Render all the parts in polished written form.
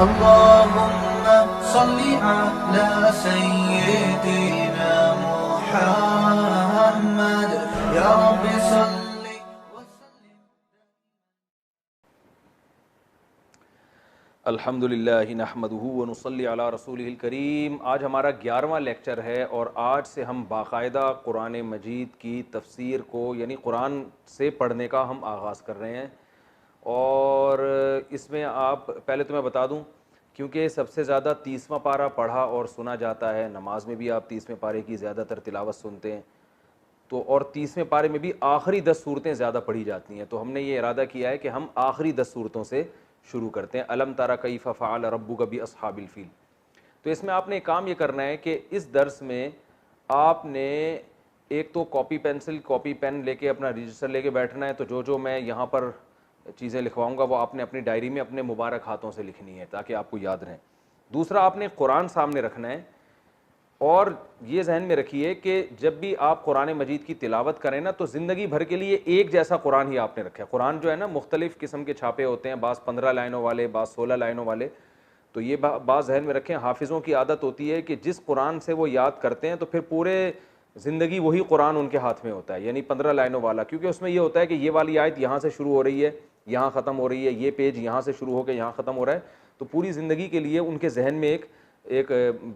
अल्लाहुम्मा सल्ली अला सय्यिदिना मुहम्मद या रब्बि सल्ली व सल्लिम। अल्हम्दुलिल्लाहि नहमदुहु व नुसल्ली अला रसूलिहिल करीम। आज हमारा 11वां लेक्चर है और आज से हम बाकायदा कुरान मजीद की तफसीर को यानी कुरान से पढ़ने का हम आगाज़ कर रहे हैं। और इसमें आप पहले तो मैं बता दूं, क्योंकि सबसे ज़्यादा 30वां पारा पढ़ा और सुना जाता है, नमाज में भी आप 30वें पारे की ज़्यादातर तिलावत सुनते हैं, तो और 30वें पारे में भी आखिरी 10 सूरतें ज़्यादा पढ़ी जाती हैं। तो हमने ये इरादा किया है कि हम आखिरी 10 सूरतों से शुरू करते हैं। अलम तरा कैफ़ फ़अल रब्बुका बि अस्हाबिल फ़ील। तो इसमें आपने एक काम ये करना है कि इस दर्स में आपने एक तो कॉपी पेंसिल कॉपी पेन लेके अपना रजिस्टर लेके बैठना है। तो जो जो मैं यहाँ पर चीज़ें लिखवाऊँगा वो आपने अपनी डायरी में अपने मुबारक हाथों से लिखनी है ताकि आपको याद रहें। दूसरा, आपने कुरान सामने रखना है और ये जहन में रखिए कि जब भी आप कुरान मजीद की तिलावत करें ना, तो ज़िंदगी भर के लिए एक जैसा कुरान ही आपने रखा है। कुरान जो है ना, मुख्तलिफ़ किस्म के छापे होते हैं, बाज़ 15 लाइनों वाले, बाज़ 16 लाइनों वाले। तो ये बात जहन में रखें, हाफिज़ों की आदत होती है कि जिस कुरान से वो याद करते हैं तो फिर पूरे ज़िंदगी वही कुरान उनके हाथ में होता है, यानी 15 लाइनों वाला, क्योंकि उसमें ये होता है कि ये वाली आयत यहाँ से शुरू हो रही है, यहाँ ख़त्म हो रही है, ये पेज यहाँ से शुरू होकर यहाँ ख़त्म हो रहा है। तो पूरी ज़िंदगी के लिए उनके जहन में एक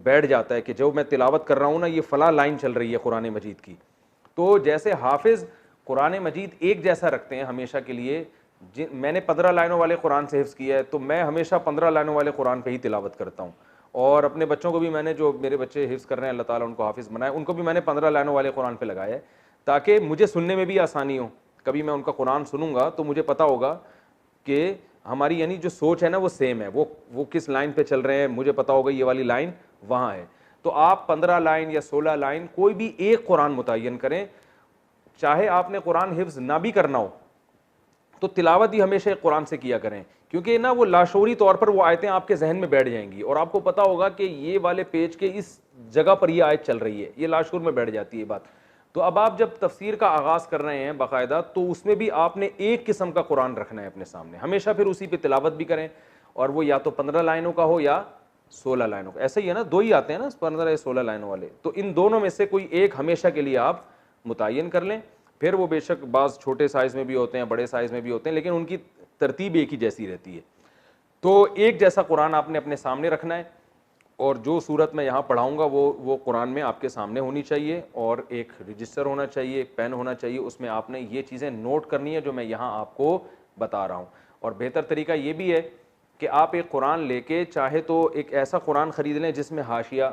बैठ जाता है कि जो मैं तिलावत कर रहा हूँ ना, ये फ़लाँ लाइन चल रही है कुरान मजीद की। तो जैसे हाफिज़ कुरान मजीद एक जैसा रखते हैं हमेशा के लिए, मैंने 15 लाइनों वाले कुरान से हिफ्ज़ किया है तो मैं हमेशा 15 लाइनों वाले कुरान पे ही तिलावत करता हूँ। और अपने बच्चों को भी मैंने, जो मेरे बच्चे हिफ्ज़ कर रहे हैं, अल्लाह ताला उनको हाफिज़ बनाए, उनको भी मैंने 15 लाइनों वाले कुरान पे लगाया है ताकि मुझे सुनने में भी आसानी हो। कभी मैं उनका कुरान सुनूंगा तो मुझे पता होगा कि हमारी यानी जो सोच है ना वो सेम है, वो किस लाइन पे चल रहे हैं, मुझे पता होगा ये वाली लाइन वहाँ है। तो आप 15 लाइन या 16 लाइन कोई भी एक कुरान मुतय्यन करें, चाहे आपने कुरान हिफ्ज़ ना भी करना हो तो तिलावत ही हमेशा कुरान से किया करें, क्योंकि ना वो लाशूरी तौर पर वो आयतें आपके जहन में बैठ जाएंगी और आपको पता होगा कि ये वाले पेज के इस जगह पर ये आयत चल रही है, ये लाशूर में बैठ जाती है बात। तो अब आप जब तफसीर का आगाज़ कर रहे हैं बाकायदा, तो उसमें भी आपने एक किस्म का कुरान रखना है अपने सामने हमेशा, फिर उसी पे तिलावत भी करें। और वो या तो 15 लाइनों का हो या 16 लाइनों का, ऐसा ही है ना, दो ही आते हैं ना 15 या 16 लाइनों वाले। तो इन दोनों में से कोई एक हमेशा के लिए आप मुतय्यन कर लें। फिर वो बेशक बाज़ छोटे साइज़ में भी होते हैं, बड़े साइज़ में भी होते हैं, लेकिन उनकी तरतीब एक ही जैसी रहती है। तो एक जैसा कुरान आपने अपने सामने रखना है और जो सूरत मैं यहाँ पढ़ाऊँगा वो कुरान में आपके सामने होनी चाहिए और एक रजिस्टर होना चाहिए, एक पेन होना चाहिए, उसमें आपने ये चीज़ें नोट करनी है जो मैं यहाँ आपको बता रहा हूँ। और बेहतर तरीका ये भी है कि आप एक कुरान लेके चाहे तो एक ऐसा कुरान ख़रीद लें जिसमें हाशिया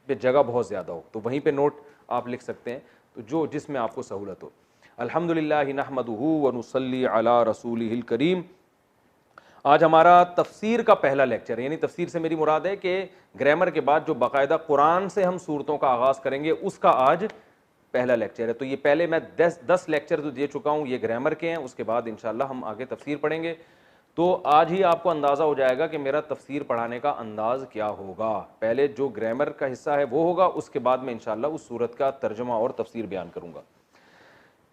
पे जगह बहुत ज़्यादा हो, तो वहीं पे नोट आप लिख सकते हैं, तो जो जिसमें आपको सहूलत हो। अल्हम्दुलिल्लाहि नहमदुहु व नुसल्ली अला रसूलिहिल करीम। आज हमारा तफसीर का पहला लेक्चर है, यानी तफसीर से मेरी मुराद है कि ग्रामर के बाद जो बाकायदा कुरान से हम सूरतों का आगाज़ करेंगे उसका आज पहला लेक्चर है। तो ये पहले मैं 10 लेक्चर जो दे चुका हूँ ये ग्रामर के हैं, उसके बाद इंशाल्लाह हम आगे तफसीर पढ़ेंगे। तो आज ही आपको अंदाज़ा हो जाएगा कि मेरा तफसीर पढ़ाने का अंदाज़ क्या होगा। पहले जो ग्रामर का हिस्सा है वो होगा, उसके बाद में इंशाल्लाह उस सूरत का तर्जुमा और तफसीर बयान करूँगा।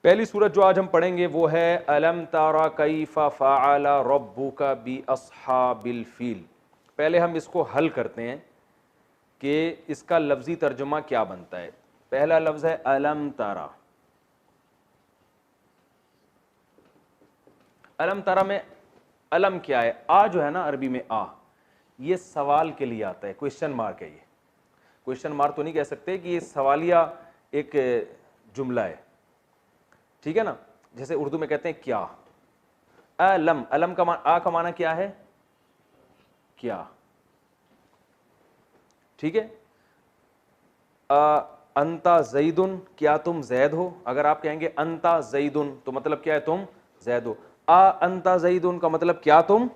पहली सूरत जो आज हम पढ़ेंगे वो है अलम तारा कैफ़ फ़अल रब्बुका बि अस्हाबिल फ़ील। पहले हम इसको हल करते हैं कि इसका लफ्ज़ी तर्जुमा क्या बनता है। पहला लफ्ज़ है अलम तारा। अलम तारा में अलम क्या है? आ जो है ना अरबी में आ, ये सवाल के लिए आता है, क्वेश्चन मार्क है। ये क्वेश्चन मार्क तो नहीं कह सकते कि ये सवालिया एक जुमला है, ठीक है ना। जैसे उर्दू में कहते हैं क्या, अलम, अलम का आ का माना क्या है? क्या, ठीक है। अंता जैदुन, क्या तुम जैद हो? अगर आप कहेंगे अंता जैदुन तो मतलब क्या है? तुम जैद हो। अंता जैदुन का मतलब क्या तुम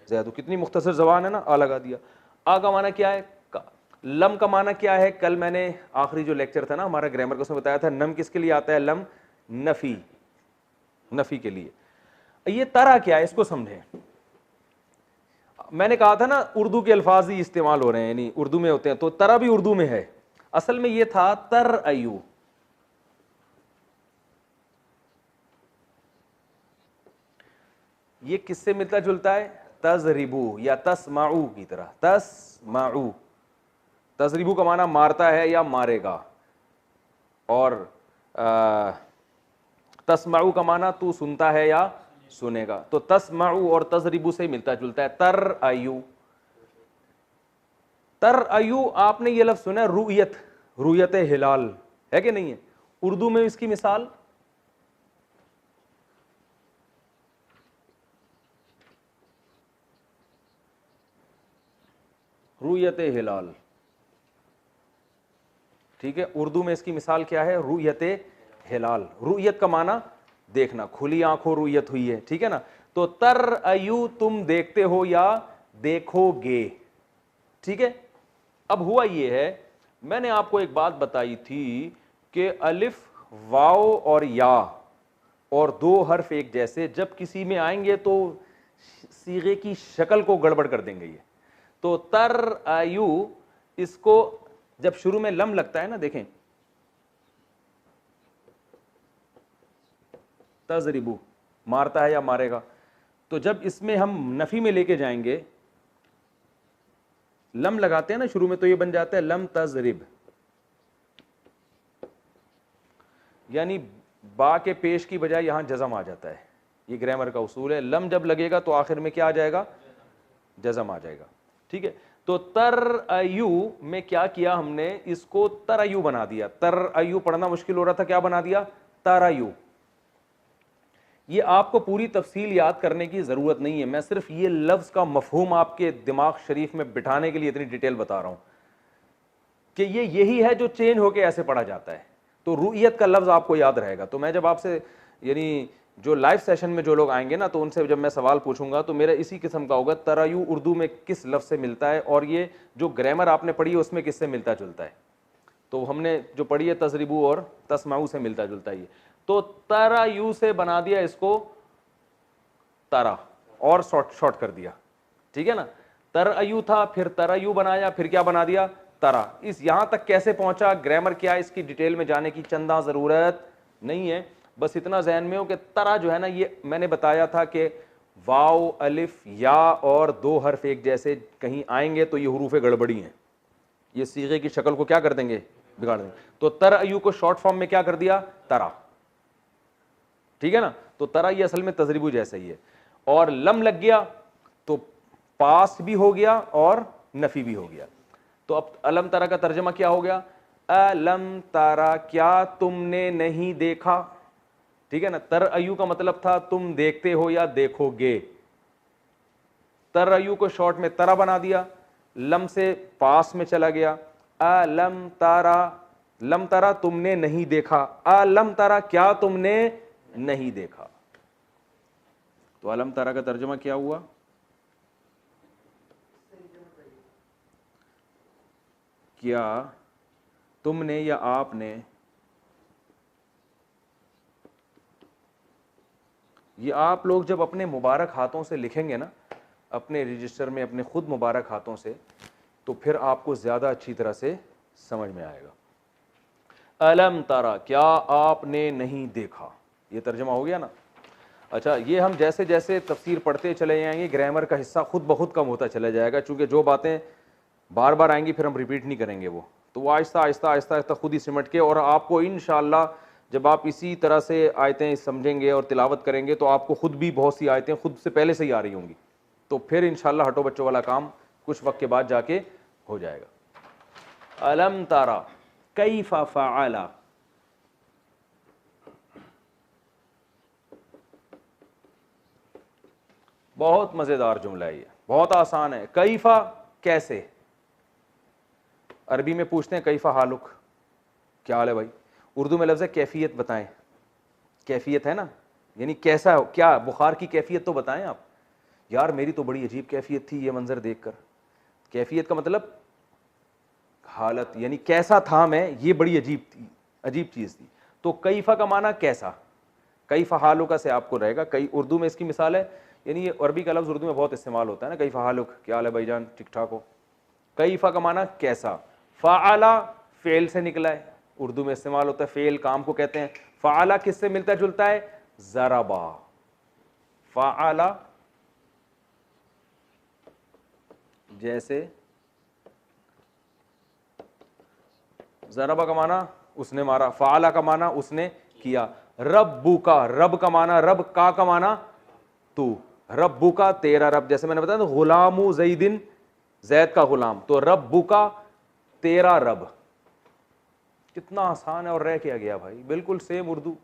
जैद हो। कितनी मुख्तसर जबान है ना, आ लगा दिया। आ का माना क्या है? लम का माना क्या है? कल मैंने आखिरी जो लेक्चर था ना हमारा ग्रामर का, उसमें बताया था नम किसके लिए आता है? लम नफी, नफी के लिए। ये तरा क्या है, इसको समझें। मैंने कहा था ना उर्दू के अल्फाज ही इस्तेमाल हो रहे हैं, यानी उर्दू में होते हैं, तो तरा भी उर्दू में है। असल में ये था तर अयू। ये किससे मिलता जुलता है? तजरिबू या तस्माऊ की तरह, तस्माऊ। तजरिबू का माना मारता है या मारेगा, और तस्माऊ का माना तू सुनता है या सुनेगा। तो तस्माऊ और तजरिबू से मिलता जुलता है। तर आयु, तर आयु आपने ये लफ्ज सुना है, रुयत, रुयत हिलाल है कि नहीं है? उर्दू में इसकी मिसाल रुयत हिलाल, ठीक है। उर्दू में इसकी मिसाल क्या है? रुयत हिलाल। रुयत का माना देखना, खुली आंखों रुयत हुई है, ठीक है ना। तो तर अयु तुम देखते हो या देखोगे, ठीक है। अब हुआ ये है, मैंने आपको एक बात बताई थी कि अलिफ, वाव और या और दो हर्फ एक जैसे जब किसी में आएंगे तो सीगे की शक्ल को गड़बड़ कर देंगे ये। तो तर आयु, इसको जब शुरू में लम लगता है ना, देखें, तजरिबू मारता है या मारेगा, तो जब इसमें हम नफी में लेके जाएंगे, लम लगाते हैं ना शुरू में, तो ये बन जाता है लम तजरिब, यानी बा के पेश की बजाय यहां जज़म आ जाता है। ये ग्रामर का उसूल है। लम जब लगेगा तो आखिर में क्या आ जाएगा? जज़म आ जाएगा, ठीक है। तो तर अयु में क्या किया हमने? इसको तरयु बना दिया। तर अयु पढ़ना मुश्किल हो रहा था, क्या बना दिया? तरयु। ये आपको पूरी तफसील याद करने की जरूरत नहीं है, मैं सिर्फ ये लफ्ज का मफहूम आपके दिमाग शरीफ में बिठाने के लिए इतनी डिटेल बता रहा हूं कि ये यही है जो चेंज होके ऐसे पढ़ा जाता है। तो रुयत का लफ्ज आपको याद रहेगा। तो मैं जब आपसे, यानी जो लाइव सेशन में जो लोग आएंगे ना, तो उनसे जब मैं सवाल पूछूंगा तो मेरा इसी किस्म का होगा, तरयु उर्दू में किस लफ्ज से मिलता है, और ये जो ग्रामर आपने पढ़ी है उसमें किससे मिलता जुलता है। तो हमने जो पढ़ी है तजरिबू और तस्माऊ से मिलता जुलता है। तो तरयु से बना दिया इसको तरा, और शॉर्ट कर दिया, ठीक है ना। तरयु था, फिर तरयु बनाया, फिर क्या बना दिया? तरा। इस यहां तक कैसे पहुंचा, ग्रामर क्या है, इसकी डिटेल में जाने की चंदा जरूरत नहीं है। बस इतना जहन में हो कि तरा जो है ना, ये मैंने बताया था कि वाव, अलिफ, या और दो हर्फ एक जैसे कहीं आएंगे तो ये हुरूफ गड़बड़ी हैं, ये सीगे की शक्ल को क्या कर देंगे? बिगाड़ देंगे। तो तरयु को शॉर्ट फॉर्म में क्या कर दिया? तरा, ठीक है ना। तो तरा ये असल में तजरिबू जैसा ही है। और लम लग गया तो पास भी हो गया और नफी भी हो गया। तो अब अलम तरा का तर्जमा क्या हो गया? अलम तारा, क्या तुमने नहीं देखा, ठीक है ना। तरयु का मतलब था तुम देखते हो या देखोगे। तरयु को शॉर्ट में तरा बना दिया, लम से पास में चला गया। अलम तारा, लम तारा तुमने नहीं देखा, अलम तारा क्या तुमने नहीं देखा। तो अलम तारा का तर्जुमा क्या हुआ? क्या तुमने या आपने, ये आप लोग जब अपने मुबारक हाथों से लिखेंगे ना, अपने रजिस्टर में अपने खुद मुबारक हाथों से, तो फिर आपको ज्यादा अच्छी तरह से समझ में आएगा। अलम तारा, क्या आपने नहीं देखा, ये तर्जुमा हो गया ना। अच्छा, ये हम जैसे जैसे तफसीर पढ़ते चले जाएंगे, ग्रामर का हिस्सा खुद ब खुद कम होता चला जाएगा, चूंकि जो बातें बार बार आएंगी फिर हम रिपीट नहीं करेंगे वो आहिस्ता आहिस्ता आहिस्ता आहिस्ता खुद ही सिमट के, और आपको इंशाअल्लाह जब आप इसी तरह से आयतें समझेंगे और तिलावत करेंगे तो आपको खुद भी बहुत सी आयतें खुद से पहले से ही आ रही होंगी। तो फिर इंशाअल्लाह हटो बच्चों वाला काम कुछ वक्त के बाद जाके हो जाएगा। अलम तारा कैफा फ़अला, बहुत मजेदार जुमला है ये, बहुत आसान है। कैफा कैसे, अरबी में पूछते हैं कैफा हालुक, क्या हाल है भाई। उर्दू में लफ्ज़ है कैफियत, बताएं। कैफियत है ना, यानी कैसा, क्या बुखार की कैफियत तो बताएं आप। यार मेरी तो बड़ी अजीब कैफियत थी ये मंजर देखकर। कैफियत का मतलब हालत, यानी कैसा था मैं, ये बड़ी अजीब थी, अजीब चीज थी। तो कैफा का माना कैसा, कैफा हालुका से आपको रहेगा। कई उर्दू में इसकी मिसाल है, यानी ये अरबी का लफ्ज़ उर्दू में बहुत इस्तेमाल होता है ना, कैफा हालुक, क्या हाल है भाईजान, ठीक ठाक हो। कैफा का माना कैसा। फ़अला फ़ेल से निकला है, उर्दू में इस्तेमाल होता है, फ़ेल काम को कहते हैं। फ़अला किससे मिलता जुलता है? ज़रबा। फ़अला जैसे ज़रबा का माना उसने मारा, फ़ाला का माना उसने किया, रब्बू का, रब का माना, रब का माना तू, रब्बू का तेरा रब, जैसे मैंने बताया ना गुलामू ज़ैदिन, जैद का गुलाम, तो रब्बू का तेरा रब। कितना आसान है और रह किया गया भाई, बिल्कुल सेम उर्दू।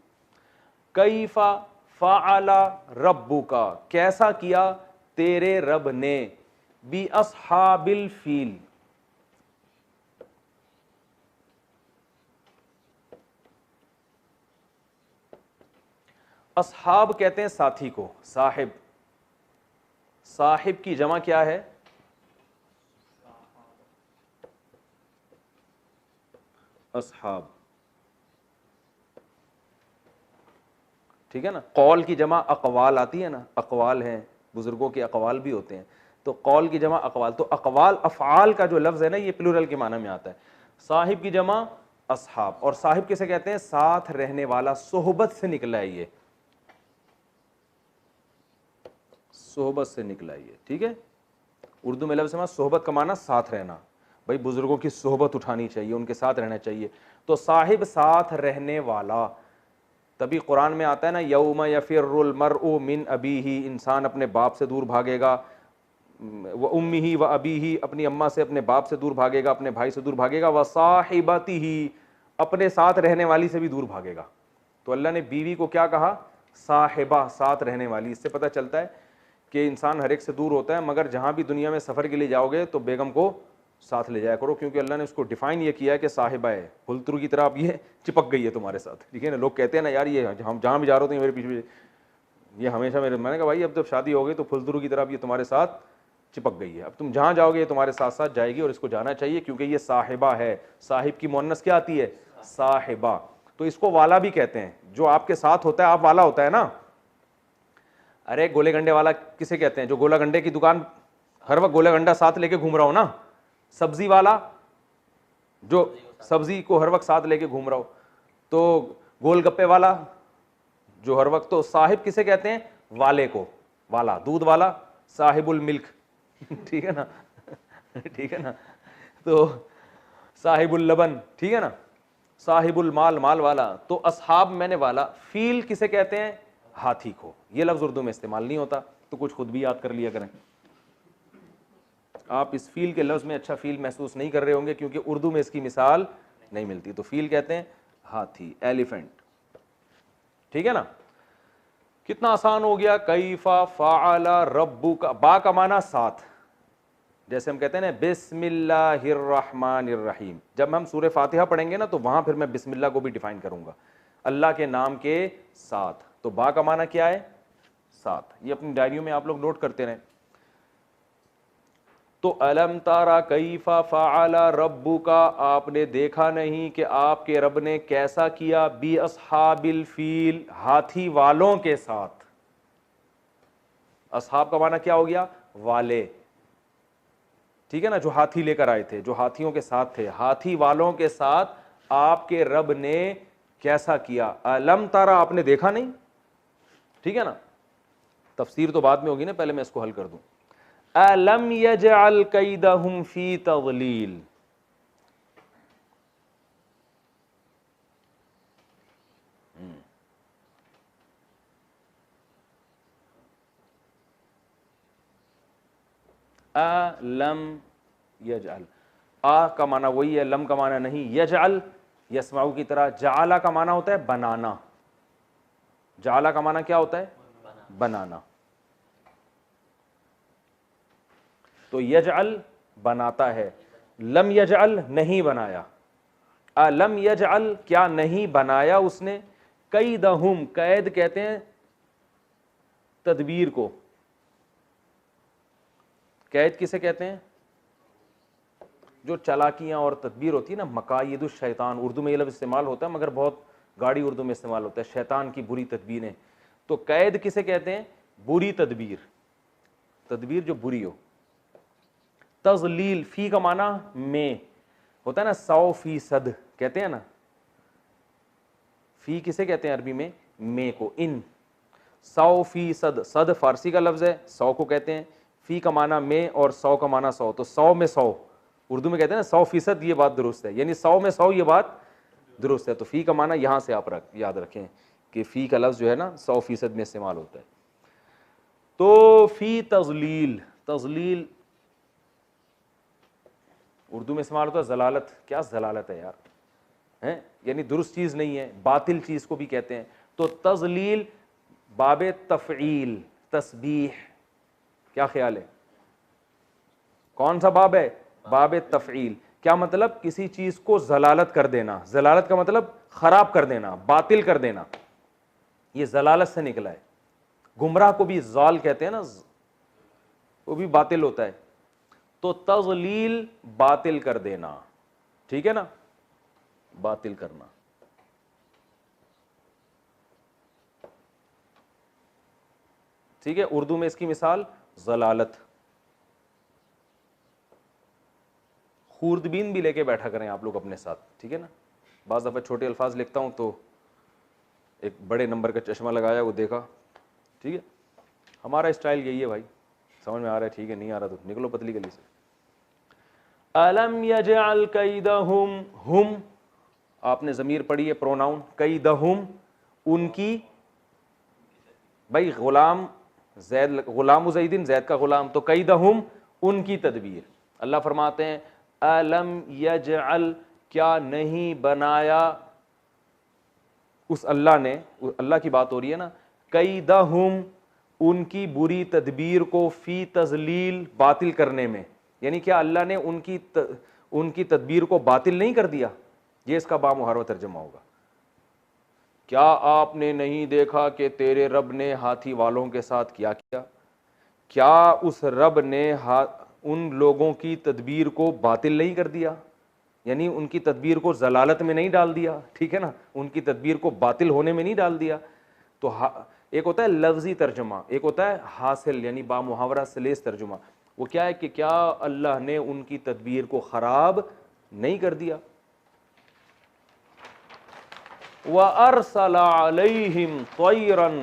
कैफा फ़अला रब्बू का, कैसा किया तेरे रब ने, बी अस्हाबिल फील, अस्हाब कहते हैं साथी को, साहिब, साहिब की जमा क्या है, अस्हाब, ठीक है ना। कौल की जमा अकवाल आती है ना, अकवाल हैं, बुजुर्गों के अकवाल भी होते हैं, तो कौल की जमा अकवाल, तो अकवाल अफ़आल का जो लफ्ज़ है ना ये प्लूरल के माना में आता है। साहिब की जमा अस्हाब, और साहिब किसे कहते हैं, साथ रहने वाला, सोहबत से निकला है ये, सोहबत से निकला है ये, ठीक है। उर्दू में लफ्ज़ है सोहबत का माना साथ रहना, भाई बुजुर्गों की सोहबत उठानी चाहिए, उनके साथ रहना चाहिए, तो साहिब साथ रहने वाला। तभी कुरान में आता है ना यौम यफिरुल मरउ मिन अबीही, इंसान अपने बाप से दूर भागेगा, व उम्मिही व अबीही, अपनी अम्मा से अपने बाप से दूर भागेगा, अपने भाई से दूर भागेगा, व साहिबतिही, अपने साथ रहने वाली से भी दूर भागेगा। तो अल्लाह ने बीवी को क्या कहा, साहिबा, साथ रहने वाली। इससे पता चलता है कि इंसान हर एक से दूर होता है, मगर जहाँ भी दुनिया में सफ़र के लिए जाओगे तो बेगम को साथ ले जाया करो, क्योंकि अल्लाह ने उसको डिफाइन ये किया है कि साहिबा है, फुलतरू की तरह अब ये चिपक गई है तुम्हारे साथ, ठीक है ना। लोग कहते हैं ना यार ये हम जहाँ भी जा रहे हो तो मेरे पीछे, ये हमेशा मेरे, मैंने कहा भाई अब जब शादी हो गई तो फुलतरू की तरह अब ये तुम्हारे साथ चिपक गई है, अब तुम जहाँ जाओगे ये तुम्हारे साथ साथ जाएगी, और इसको जाना चाहिए क्योंकि ये साहिबा है। साहिब की मुअन्नस क्या आती है, साहिबा। तो इसको वाला भी कहते हैं, जो आपके साथ होता है, आप वाला होता है ना। अरे गोले गंडे वाला किसे कहते हैं, जो गोला गंडे की दुकान हर वक्त गोला गंडा साथ लेके घूम रहा हो ना। सब्जी वाला, जो सब्जी को हर वक्त साथ लेके घूम रहा हो। तो गोलगप्पे वाला, जो हर वक्त। तो साहिब किसे कहते हैं, वाले को, वाला, दूध वाला, साहिबुल मिल्क ठीक है ना ठीक है ना। तो साहिबुल लबन, ठीक है ना, साहिबुल माल, माल वाला। तो असहाब मैंने वाला। फील किसे कहते हैं, हाथी को। ये लफ्ज़ उर्दू में इस्तेमाल नहीं होता, तो कुछ खुद भी याद कर लिया करें। आप इस फील के लफ्ज़ में अच्छा फील महसूस नहीं कर रहे होंगे क्योंकि उर्दू में इसकी मिसाल नहीं मिलती। तो फील कहते हैं हाथी, एलिफेंट, ठीक है ना। कितना आसान हो गया। कैफा फ़अला रब्बुका, बा का माना साथ, जैसे हम कहते हैं ना बिस्मिल्लाहिर्रहमानिर्रहीम। जब हम सूरह फातिहा पढ़ेंगे ना तो वहां फिर मैं बिस्मिल्लाह को भी डिफाइन करूंगा, अल्लाह के नाम के साथ। तो बा का माना क्या है, साथ। ये अपनी डायरियों में आप लोग नोट करते रहें। तो अलम तारा कैफा फ़अला रब्बुका, आपने देखा नहीं कि आपके रब ने कैसा किया, बी अस्हाबिल फील, हाथी वालों के साथ। असहाब का माना क्या हो गया, वाले, ठीक है ना, जो हाथी लेकर आए थे, जो हाथियों के साथ थे, हाथी वालों के साथ आपके रब ने कैसा किया। अलम तारा, आपने देखा नहीं, ठीक है ना। तफसीर तो बाद में होगी ना, पहले मैं इसको हल कर दूं। अलम यजअल कैदहुम फी तज़लील, अलम यजअल, आ का माना वही है, लम का माना नहीं। यजअल यसमाऊ की तरह। जाला का माना होता है बनाना, जाला का माना क्या होता है, बनाना। तो यजअल बनाता है, लम यजअल नहीं बनाया। अलम यजअल, क्या नहीं बनाया उसने, कैदहुम, कैद कहते हैं तदबीर को। कैद किसे कहते हैं, जो चालाकियां और तदबीर होती है ना, मकायिदुश शैतान, उर्दू में ये लफ्ज़ इस्तेमाल होता है मगर बहुत गाढ़ी उर्दू में इस्तेमाल होता है, शैतान की बुरी तदबीरें। तो कैद किसे कहते हैं, बुरी तदबीर, तदबीर जो बुरी हो। तज़लील, फी का माना में होता है ना, 100% कहते हैं ना। फी किसे कहते हैं अरबी में को, इन। 100%, सद फारसी का लफ्ज़ है, 100 को कहते हैं। फ़ी का माना में और 100 का माना 100, तो 100 में 100, उर्दू में कहते हैं ना 100%, ये बात दुरुस्त है, यानी 100 में 100 ये बात दुरुस्त है। तो फ़ी का माना यहाँ से आप याद रखें कि फ़ी का लफ्ज़ जो है ना 100% में इस्तेमाल होता है। तो फ़ी तज़लील, तज़लील उर्दू में इस्तेमाल होता है ज़लालत। क्या ज़लालत है यार, हैं, यानी दुरुस्त चीज़ नहीं है, बातिल चीज़ को भी कहते हैं। तो तज़लील बाबे तफ़ईल, तस्बीह, क्या ख्याल है, कौन सा बाब है, बाबे तफ़ईल। क्या मतलब, किसी चीज़ को ज़लालत कर देना, ज़लालत का मतलब ख़राब कर देना, बातिल कर देना, ये ज़लालत से निकला है। गुमराह को भी ज़ाल कहते हैं ना, वो भी बातिल होता है। तो तज़लील बातिल कर देना, ठीक है ना, बातिल करना। ठीक है, उर्दू में इसकी मिसाल ज़लालत। खूर्दबीन भी लेके बैठा करें आप लोग अपने साथ, ठीक है ना। बाज़ दफ़ा छोटे अल्फाज लिखता हूँ तो एक बड़े नंबर का चश्मा लगाया, वो देखा, ठीक है। हमारा स्टाइल यही है भाई, समझ में आ रहा है, ठीक है, नहीं आ रहा तो निकलो पतली गली से। अलम यजअल कैदहुम, हुम आपने ज़मीर पढ़ी है, प्रोनाउन, कैदहुम उनकी, भाई गुलाम जैद, गुलाम ज़ैदिन, जैद का गुलाम, तो कैदहुम उनकी तदबीर। अल्लाह फरमाते हैं अलम यजअल, क्या नहीं बनाया, उस अल्लाह ने, अल्लाह की बात हो रही है ना, कैदहुम उनकी बुरी तदबीर को, फी तजलील बातिल करने में, यानी क्या अल्लाह ने उनकी तदबीर को बातिल नहीं कर दिया, ये इसका बामुहारा तर्जुमा होगा। क्या आपने नहीं देखा कि तेरे रब ने हाथी वालों के साथ क्या किया, क्या उस रब ने उन लोगों की तदबीर को बातिल नहीं कर दिया, यानी उनकी तदबीर को जलालत में नहीं डाल दिया, ठीक है ना, उनकी तदबीर को बातिल होने में नहीं डाल दिया। तो एक होता है लफ्जी तर्जुमा, एक होता है हासिल यानी बामुहावरा सलेस तर्जुमा। वो क्या है कि क्या अल्लाह ने उनकी तदबीर को ख़राब नहीं कर दिया। व अरसला अलैहिम तैरन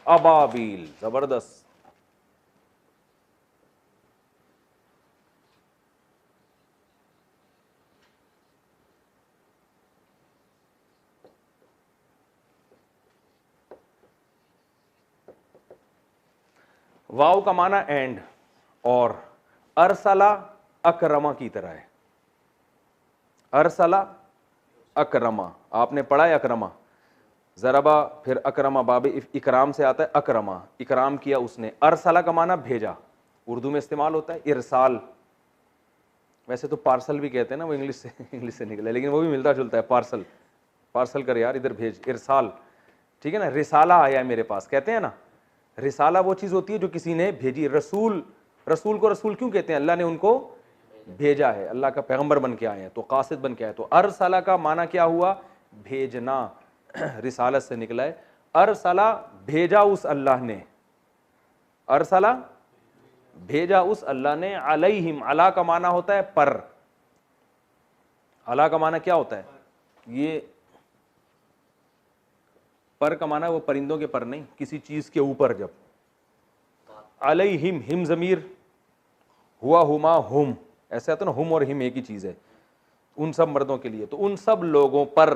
अबाबील, ज़बरदस्त। वाव का माना एंड, और अरसला अकरमा की तरह है। अरसला अकरमा, आपने पढ़ा है अकरमा, जरबा फिर अकरमा, बाबे इकराम से आता है अकरमा, इकराम किया उसने। अरसला का माना भेजा, उर्दू में इस्तेमाल होता है इरसाल। वैसे तो पार्सल भी कहते हैं ना, वो इंग्लिश से निकला, लेकिन वो भी मिलता जुलता है, पार्सल, पार्सल कर यार इधर भेज, इरसाल, ठीक है ना। रिसाला आया है मेरे पास, कहते हैं ना, रिसाला वो चीज़ होती है जो किसी ने भेजी। रसूल, रसूल को रसूल क्यों कहते हैं, अल्लाह ने उनको भेजा है, अल्लाह का पैगंबर बन के आए हैं, तो कासिद बन के आए। तो अरसला का माना क्या हुआ, भेजना, रिसालत से निकला है। अरसला भेजा उस अल्लाह ने, अरसला भेजा उस अल्लाह ने, अलैहिम, अला का माना होता है पर, अला का माना क्या होता है, ये पर का माना वो परिंदों के पर नहीं, किसी चीज के ऊपर। जब अलैहिम, हिम जमीर, हुआ हुमा हुम, ऐसे आता है ना, हुम और हिम एक ही चीज है, उन सब मर्दों के लिए, तो उन सब लोगों पर।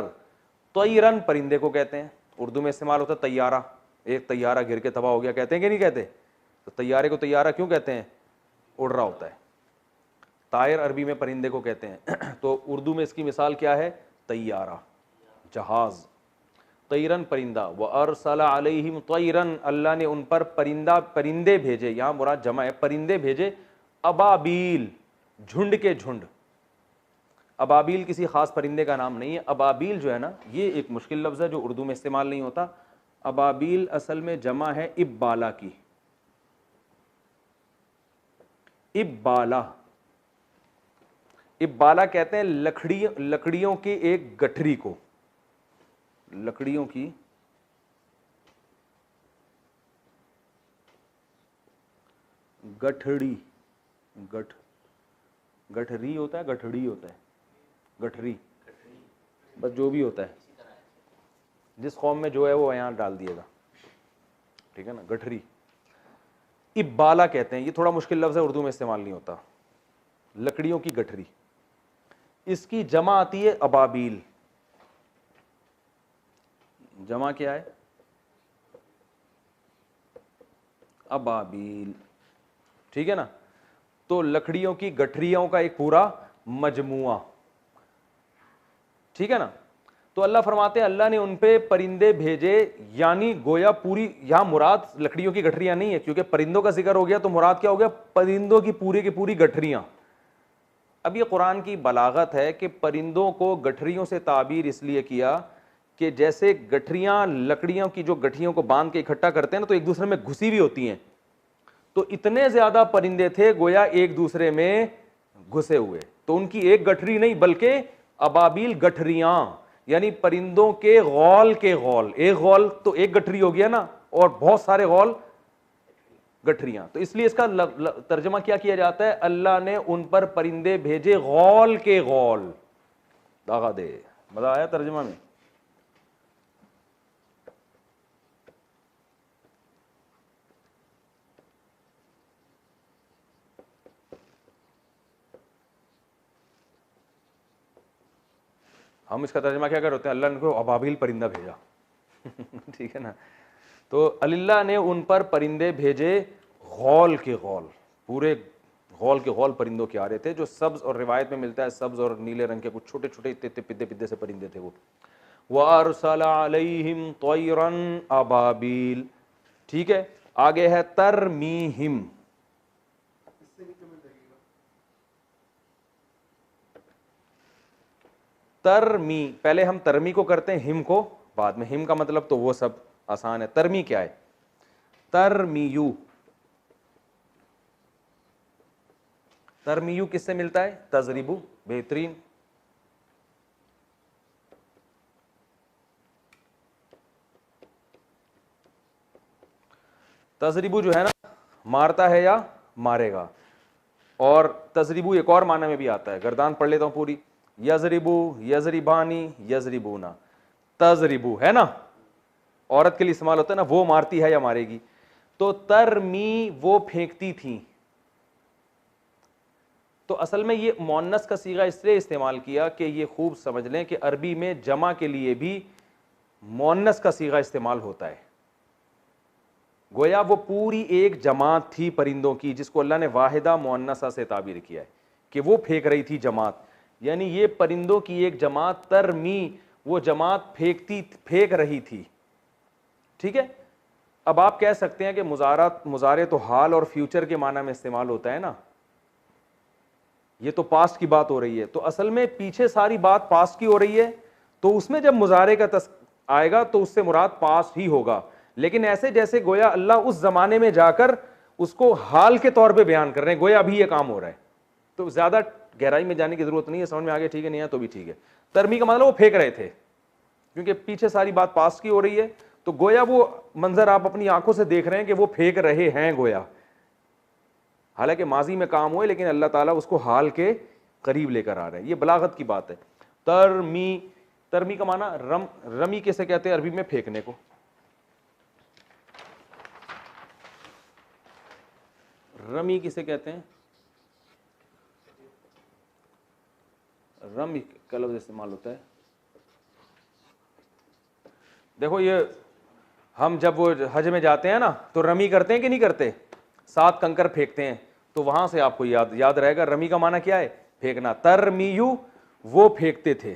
तैरन परिंदे को कहते हैं, उर्दू में इस्तेमाल होता है तैयारा, एक तैयारा गिर के तबाह हो गया, कहते हैं कि नहीं कहते, तो तैयारे को तैयारा क्यों कहते हैं, उड़ रहा होता है। तायर अरबी में परिंदे को कहते हैं। तो उर्दू में इसकी मिसाल क्या है, तैयारा, जहाज। तैरन परिंदा, व अरसला अलैहिम तैरन, अल्लाह ने उन पर परिंदा, परिंदे भेजे, यहाँ मुराद जमा है, परिंदे भेजे, अबाबील, झुंड के झुंड। अबाबील किसी खास परिंदे का नाम नहीं है। अबाबील जो है ना, ये एक मुश्किल लफ्ज़ है जो उर्दू में इस्तेमाल नहीं होता। अबाबील असल में जमा है इब्बाला की, इब्बाला, इब्बाला कहते हैं लकड़ियों की एक गठरी को, लकड़ियों की गठड़ी, गठरी होता है, गठड़ी होता है, गठरी, बस जो भी होता है, जिस कौम में जो है वो यहाँ डाल दिएगा, ठीक है ना, गठरी। इब्बाला कहते हैं, ये थोड़ा मुश्किल लफ्ज़ है, उर्दू में इस्तेमाल नहीं होता। लकड़ियों की गठरी, इसकी जमा आती है अबाबील। जमा क्या है? अबाबील, ठीक है ना। तो लकड़ियों की गठरियों का एक पूरा मजमुआ, ठीक है ना। तो अल्लाह फरमाते हैं अल्लाह ने उन पे परिंदे भेजे, यानी गोया पूरी, यहां मुराद लकड़ियों की गठरियां नहीं है, क्योंकि परिंदों का जिक्र हो गया तो मुराद क्या हो गया? परिंदों की पूरी गठरियां। अब ये कुरान की बलागत है कि परिंदों को गठरियों से ताबीर इसलिए किया कि जैसे गठरियां लकड़ियों की जो गठरियों को बांध के इकट्ठा करते हैं ना, तो एक दूसरे में घुसी भी होती हैं। तो इतने ज्यादा परिंदे थे गोया एक दूसरे में घुसे हुए, तो उनकी एक गठरी नहीं बल्कि अबाबील गठरियां, यानी परिंदों के गौल के गौल। एक गौल तो एक गठरी हो गया ना, और बहुत सारे गौल गठरियां। तो इसलिए इसका तर्जमा क्या किया जाता है? अल्लाह ने उन पर परिंदे भेजे गौल के गौल। दागा दे, मजा आया तर्जमा में? हम इसका तर्जमा क्या कर होते हैं? अल्लाह ने को अबाबील परिंदा भेजा ठीक है ना। तो अल्लाह ने उन पर परिंदे भेजे गौल के गौल, पूरे गौल के गौल परिंदों के आ रहे थे, जो सब्ज, और रिवायत में मिलता है सब्ज और नीले रंग के कुछ छोटे छोटे इतने पिद्दे पिद्दे से परिंदे थे वो। वअरसला अलैहिम तयरन अबाबील, ठीक है। आगे है तरमीहिम, तरमी, पहले हम तरमी को करते हैं, हिम को बाद में। हिम का मतलब तो वो सब आसान है। तरमी क्या है? तरमीयू, तरमीयू किससे मिलता है? तजरिबू, बेहतरीन। तजरिबू जो है ना, मारता है या मारेगा। और तजरिबू एक और माना में भी आता है, गर्दान पढ़ लेता हूं पूरी। यजरिबू, यजरिबानी, यजरिबूना। तजरिबू है ना, औरत के लिए इस्तेमाल होता है ना, वो मारती है या मारेगी। तो तरमी, वो फेंकती थी। तो असल में ये मोन्नस का सीगा इसलिए इस्तेमाल किया कि ये खूब समझ लें कि अरबी में जमा के लिए भी मोन्नस का सीगा इस्तेमाल होता है। गोया वो पूरी एक जमात थी परिंदों की, जिसको अल्लाह ने वाहिदा मुअन्नसा से ताबीर किया है कि वो फेंक रही थी जमात, यानी ये परिंदों की एक जमात, तरमी, वो जमात फेंक रही थी, ठीक है। अब आप कह सकते हैं कि मुजारे तो हाल और फ्यूचर के माना में इस्तेमाल होता है ना, ये तो पास्ट की बात हो रही है। तो असल में पीछे सारी बात पास्ट की हो रही है, तो उसमें जब मुजारे का आएगा तो उससे मुराद पास्ट ही होगा। लेकिन ऐसे जैसे गोया अल्लाह उस जमाने में जाकर उसको हाल के तौर पे बयान कर रहे हैं, गोया अभी ये काम हो रहा है। तो ज्यादा गहराई में जाने की जरूरत नहीं है, समझ में आगे, ठीक है, नहीं है तो भी ठीक है। तरमी का मतलब वो फेंक रहे थे, क्योंकि पीछे सारी बात पास्ट की हो रही है, तो गोया वो मंजर आप अपनी आंखों से देख रहे हैं कि वो फेंक रहे हैं गोया, हालांकि माजी में काम हुए, लेकिन अल्लाह ताला उसको हाल के करीब लेकर आ रहे हैं। ये बलागत की बात है। तरमी, तरमी का माना रमी कैसे कहते हैं अरबी में? फेंकने को। रमी किसे कहते हैं? रमी का लफ्ज इस्तेमाल होता है। देखो ये हम जब वो हज में जाते हैं ना, तो रमी करते हैं कि नहीं करते? 7 कंकर फेंकते हैं, तो वहां से आपको याद रहेगा रमी का माना क्या है? फेंकना। तरमीयू, वो फेंकते थे,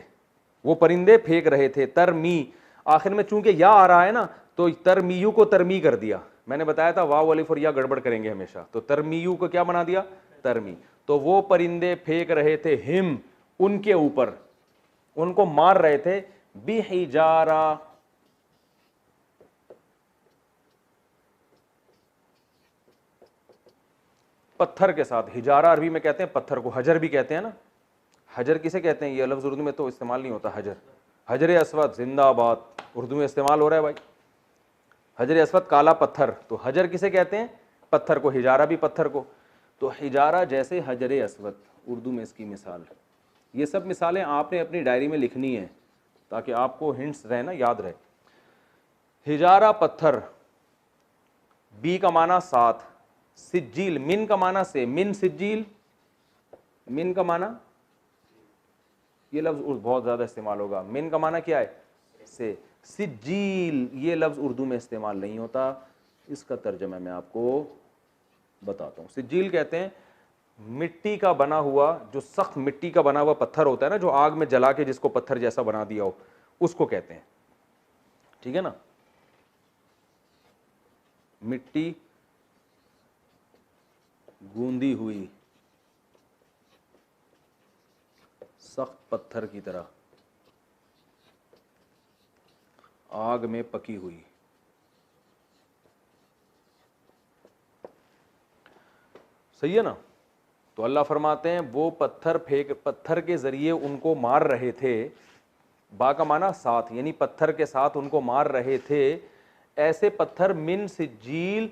वो परिंदे फेंक रहे थे। तरमी, आखिर में चूंकि या आ रहा है ना, तो तरमीयू को तरमी कर दिया। मैंने बताया था वाव अलिफ और या गड़बड़ करेंगे हमेशा, तो तरमीयू को क्या बना दिया? तरमी। तो वो परिंदे फेंक रहे थे, हिम, उनके ऊपर, उनको मार रहे थे, बिहिजारा, पत्थर के साथ। हिजारा अरबी में कहते हैं पत्थर को, हजर भी कहते हैं ना। हजर किसे कहते हैं? ये लफ्ज उर्दू में तो इस्तेमाल नहीं होता। हजर, हजर अस्वद जिंदाबाद, उर्दू में इस्तेमाल हो रहा है भाई। हजर अस्वद काला पत्थर, तो हजर किसे कहते हैं? पत्थर को। हिजारा भी पत्थर को। तो हिजारा जैसे हजर अस्वद, उर्दू में इसकी मिसाल। ये सब मिसालें आपने अपनी डायरी में लिखनी है ताकि आपको हिंट्स रहे ना, याद रहे। हिजारा पत्थर, बी का माना 7, सिज्जील, मिन का माना से, मिन सिज्जील, मिन का माना, ये लफ्ज बहुत ज्यादा इस्तेमाल होगा। मिन का माना क्या है? से। सिज्जील ये लफ्ज उर्दू में इस्तेमाल नहीं होता, इसका तर्जमा मैं आपको बताता हूँ। सिज्जील कहते हैं मिट्टी का बना हुआ, जो सख्त मिट्टी का बना हुआ पत्थर होता है ना, जो आग में जला के जिसको पत्थर जैसा बना दिया हो, उसको कहते हैं। ठीक है ना, मिट्टी गूंदी हुई सख्त पत्थर की तरह आग में पकी हुई। सही है ना। तो अल्लाह फरमाते हैं वो पत्थर के जरिए उनको मार रहे थे, बा का माना साथ, यानी पत्थर के साथ उनको मार रहे थे। ऐसे पत्थर मिन सिज्जील,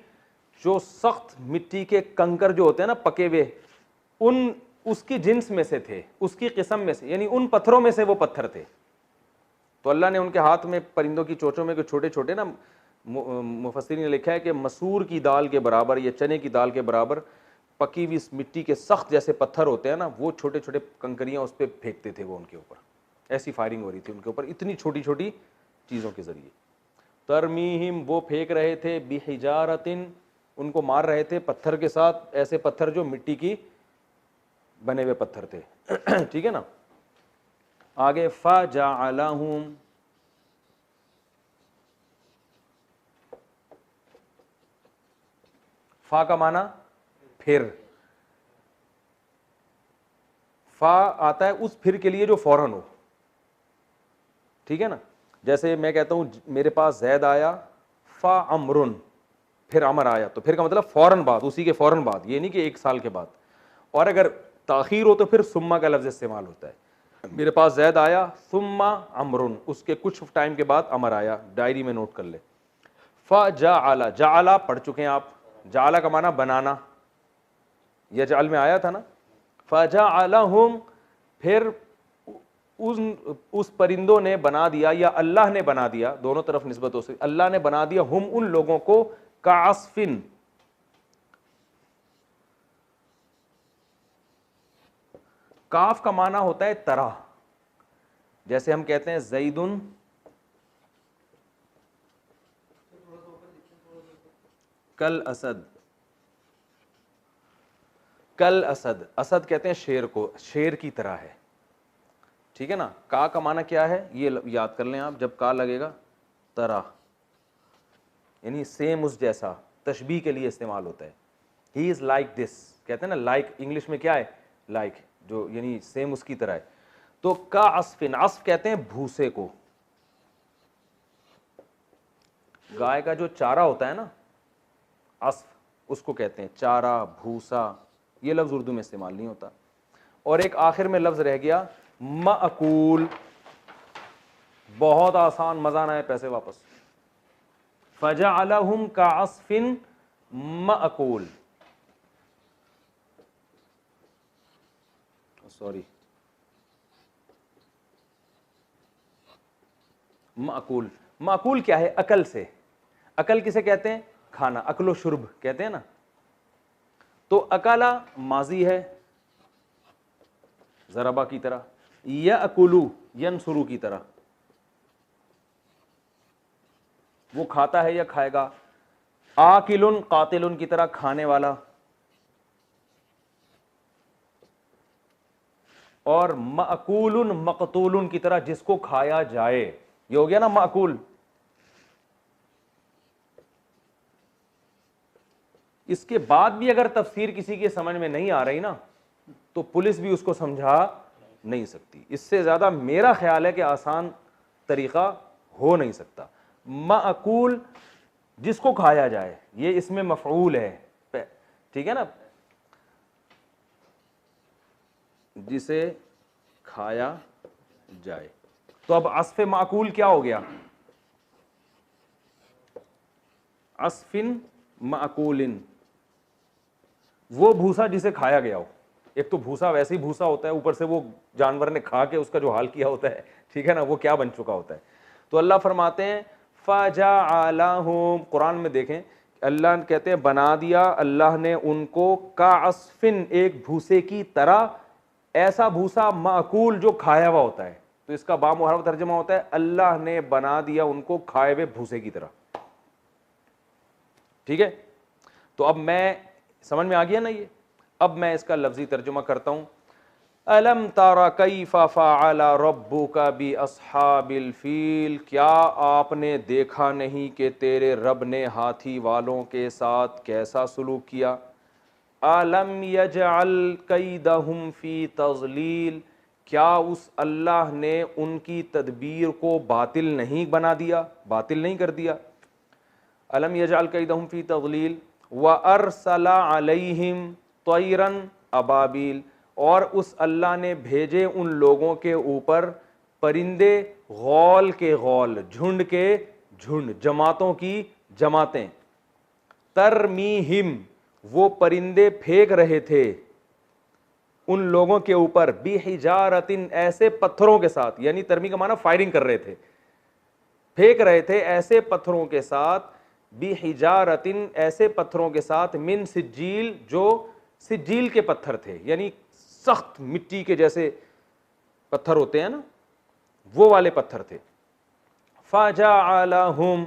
जो सख्त मिट्टी के कंकर जो होते हैं ना पके हुए, उन उसकी जिन्स में से थे, उसकी किस्म में से, यानी उन पत्थरों में से वो पत्थर थे। तो अल्लाह ने उनके हाथ में परिंदों की चोंचों में छोटे छोटे ना, मुफस्सिरीन ने लिखा है कि मसूर की दाल के बराबर या चने की दाल के बराबर पकी हुई मिट्टी के सख्त जैसे पत्थर होते हैं ना, वो छोटे छोटे कंकरियां उस पर फेंकते थे वो उनके ऊपर। ऐसी फायरिंग हो रही थी उनके ऊपर इतनी छोटी छोटी चीज़ों के जरिए। तरमीहिम वो फेंक रहे थे, बिहिजारतिन उनको मार रहे थे पत्थर के साथ, ऐसे पत्थर जो मिट्टी की बने हुए पत्थर थे। ठीक है ना। आगे फजअलहुम, फा का माना फिर, फा आता है उस फिर के लिए जो फौरन हो। ठीक है ना, जैसे मैं कहता हूं मेरे पास जैद आया, फा अमरुन, फिर अमर आया, तो फिर का मतलब फौरन बाद, उसी के फौरन बाद, ये नहीं कि 1 साल के बाद। और अगर ताखीर हो तो फिर सुम्मा का लफ्ज इस्तेमाल होता है। मेरे पास जैद आया, सुम्मा अमरुन, उसके कुछ टाइम के बाद अमर आया, डायरी में नोट कर ले। फजअला, जअला पढ़ चुके हैं आप, जअला का माना बनाना, यजअल में आया था ना। फजअलहुम, फिर उस परिंदों ने बना दिया, या अल्लाह ने बना दिया, दोनों तरफ निस्बत हो सकती, अल्लाह ने बना दिया हुम उन लोगों को, कास्फिन, काफ का माना होता है तरह। जैसे हम कहते हैं जैदुन कल असद, कल असद, असद कहते हैं शेर को, शेर की तरह है। ठीक है ना। का माना क्या है ये याद कर लें आप, जब का लगेगा तरह, यानी सेम उस जैसा, तशबीह के लिए इस्तेमाल होता है। ही इज लाइक दिस, कहते हैं ना लाइक, इंग्लिश में क्या है लाइक, जो यानी सेम उसकी तरह है। तो का अस्फिन, अस्फ कहते हैं भूसे को, गाय का जो चारा होता है ना, अस्फ उसको कहते हैं चारा, भूसा, ये लफ्ज उर्दू में इस्तेमाल नहीं होता। और एक आखिर में लफ्ज रह गया माकूल, बहुत आसान, मजा ना है पैसे वापस। फजअलहुम कास्फिन माकूल, सॉरी, माकूल, माकूल क्या है? अकल से। अकल किसे कहते हैं? खाना, अकलो शुर्ब कहते हैं ना। तो अकाला माजी है जरबा की तरह, या अकुलू यनसुरू की तरह, वो खाता है या खाएगा। आकिलुन कातिलुन की तरह, खाने वाला। और माकूलुन मकतूलुन की तरह, जिसको खाया जाए। ये हो गया ना माकूल। इसके बाद भी अगर तफसीर किसी की समझ में नहीं आ रही ना, तो पुलिस भी उसको समझा नहीं सकती। इससे ज्यादा मेरा ख्याल है कि आसान तरीका हो नहीं सकता। माकूल जिसको खाया जाए, ये इसमें मफऊल है, ठीक है ना, जिसे खाया जाए। तो अब अस्फे माकूल क्या हो गया? अस्फिन माकूलिन, वो भूसा जिसे खाया गया हो। एक तो भूसा वैसे ही भूसा होता है, ऊपर से वो जानवर ने खा के उसका जो हाल किया होता है, ठीक है ना, वो क्या बन चुका होता है। तो अल्लाह फरमाते हैं फजअलहुम, कुरान में देखें अल्लाह कहते हैं बना दिया अल्लाह ने उनको का अस्फिन, एक भूसे की तरह, ऐसा भूसा माकूल जो खाया हुआ होता है। तो इसका बामुहर्रफ तर्जुमा होता है अल्लाह ने बना दिया उनको खाए हुए भूसे की तरह। ठीक है, तो अब मैं, समझ में आ गया ना ये। अब मैं इसका लफ्जी तर्जुमा करता हूं। अलम तारा कैफा फ़अला रब्बुका बि अस्हाबिल फील, क्या आपने देखा नहीं कि तेरे रब ने हाथी वालों के साथ कैसा सलूक किया। अलम यजअल कैदहुम फी तज़लील, क्या उस अल्लाह ने उनकी तदबीर को बातिल नहीं बना दिया, बातिल नहीं कर दिया। अलम यजअल कैदहुम फी तज़लील व अरसला अलैहिम तैरन अबाबिल, और उस अल्लाह ने भेजे उन लोगों के ऊपर परिंदे गौल के गौल, झुंड के झुंड, जमातों की जमातें। तरमीहिम, वो परिंदे फेंक रहे थे उन लोगों के ऊपर बिहिजारतिन, ऐसे पत्थरों के साथ, यानी तरमी का माना फायरिंग कर रहे थे, फेंक रहे थे ऐसे पत्थरों के साथ, बिहिजारतिन, ऐसे पत्थरों के साथ, मिन सिज्जील, जो सिज्जील के पत्थर थे, यानी सख्त मिट्टी के जैसे पत्थर होते हैं ना, वो वाले पत्थर थे। फजअलहुम,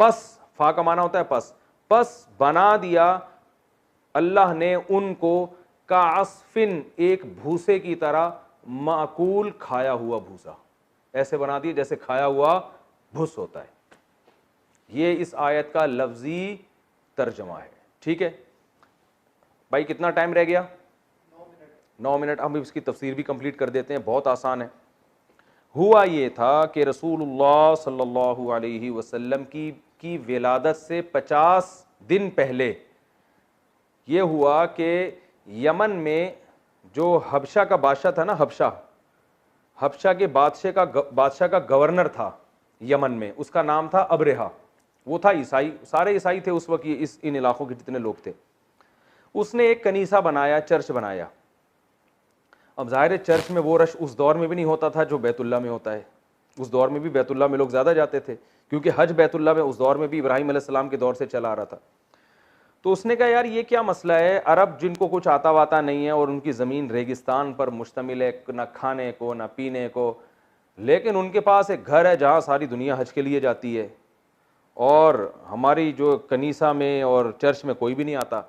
पस, फा का माना होता है पस, पस बना दिया अल्लाह ने उनको का अस्फिन, एक भूसे की तरह, माकूल, खाया हुआ भूसा, ऐसे बना दिया जैसे खाया हुआ भूस होता है। ये इस आयत का लफ्जी तर्जमा है। ठीक है भाई, कितना टाइम रह गया? 9 मिनट। हम इसकी तफसीर भी कंप्लीट कर देते हैं, बहुत आसान है। हुआ ये था कि रसूलुल्लाह सल्लल्लाहु अलैहि वसल्लम की विलादत से 50 दिन पहले ये हुआ कि यमन में जो हबशा का बादशाह था ना, हबशा के बादशाह का गवर्नर था यमन में, उसका नाम था अबरेहा। वो था ईसाई, सारे ईसाई थे उस वक्त, इन इलाकों के जितने लोग थे। उसने एक कनीसा बनाया, चर्च बनाया। अब जाहिर है चर्च में वो रश उस दौर में भी नहीं होता था जो बैतुल्ला में होता है। उस दौर में भी बैतुल्ला में लोग ज़्यादा जाते थे, क्योंकि हज बैतुल्ला में उस दौर में भी इब्राहिम अलैहिस्सलाम के दौर से चला आ रहा था। तो उसने कहा यार ये क्या मसला है, अरब जिनको कुछ आता वाता नहीं है और उनकी ज़मीन रेगिस्तान पर मुश्तमिल है, ना खाने को ना पीने को, लेकिन उनके पास एक घर है जहाँ सारी दुनिया हज के लिए जाती है, और हमारी जो कनीसा में और चर्च में कोई भी नहीं आता।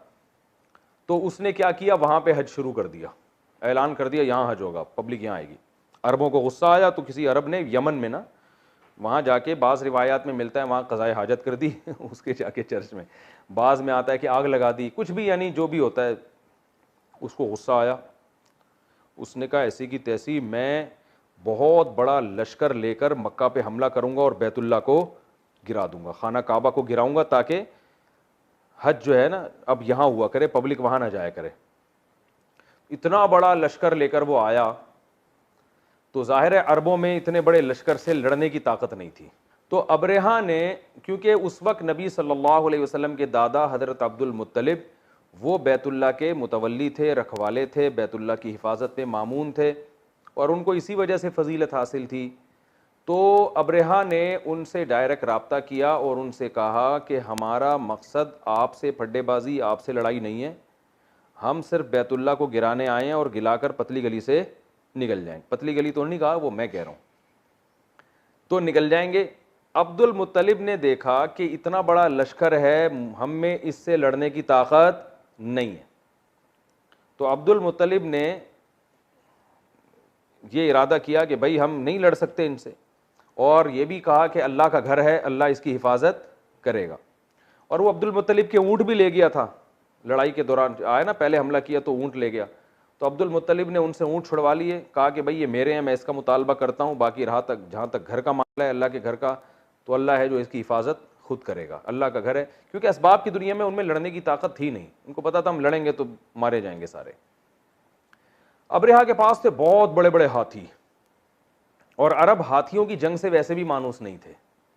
तो उसने क्या किया, वहाँ पे हज शुरू कर दिया, ऐलान कर दिया यहाँ हज होगा, पब्लिक यहाँ आएगी। अरबों को गुस्सा आया तो किसी अरब ने यमन में ना, वहाँ जाके, बाज़ रिवायात में मिलता है वहाँ क़ज़ाए हाजत कर दी उसके जाके चर्च में, बाज़ में आता है कि आग लगा दी, कुछ भी, यानी जो भी होता है। उसको गुस्सा आया, उसने कहा ऐसी की तैसी, मैं बहुत बड़ा लश्कर लेकर मक्का पे हमला करूँगा और बैतुल्ला को गिरा दूंगा, खाना काबा को गिराऊंगा, ताकि हज जो है ना अब यहाँ हुआ करे, पब्लिक वहाँ ना जाया करे। इतना बड़ा लश्कर लेकर वो आया, तो जाहिर है अरबों में इतने बड़े लश्कर से लड़ने की ताकत नहीं थी। तो अबरेहा ने, क्योंकि उस वक्त नबी सल्लल्लाहु अलैहि वसल्लम के दादा हज़रत अब्दुल मुत्तलिब वो बैतुल्ला के मुतवल्ली थे, रखवाले थे, बैतुल्ला की हिफाजत में मामून थे, और उनको इसी वजह से फजीलत हासिल थी। तो अबरेहा ने उनसे डायरेक्ट रब्ता किया और उनसे कहा कि हमारा मकसद आपसे फड्डेबाजी, आपसे लड़ाई नहीं है, हम सिर्फ बैतुल्ला को गिराने आए हैं और गिलाकर पतली गली से निकल जाएंगे। पतली गली तो नहीं कहा, वो मैं कह रहा हूँ, तो निकल जाएंगे। अब्दुल मुत्तलिब ने देखा कि इतना बड़ा लश्कर है, हम में इससे लड़ने की ताकत नहीं है। तो अब्दुल मुत्तलिब ने ये इरादा किया कि भाई हम नहीं लड़ सकते इनसे, और ये भी कहा कि अल्लाह का घर है, अल्लाह इसकी हिफाजत करेगा। और वो अब्दुल मुत्तलिब के ऊँट भी ले गया था, लड़ाई के दौरान आया ना, पहले हमला किया तो ऊँट ले गया। तो अब्दुल मुत्तलिब ने उनसे ऊँट छुड़वा लिए, कहा कि भाई ये मेरे हैं, मैं इसका मुतालबा करता हूँ, बाकी रहा तक जहाँ तक घर का मामला है अल्लाह के घर का, तो अल्लाह है जो इसकी हिफाजत खुद करेगा, अल्लाह का घर है। क्योंकि असबाब की दुनिया में उनमें लड़ने की ताकत थी नहीं, उनको पता था हम लड़ेंगे तो मारे जाएंगे सारे। अबरेहा के पास थे बहुत बड़े बड़े हाथी, और अरब हाथियों की जंग से वैसे भी मानूस नहीं थे,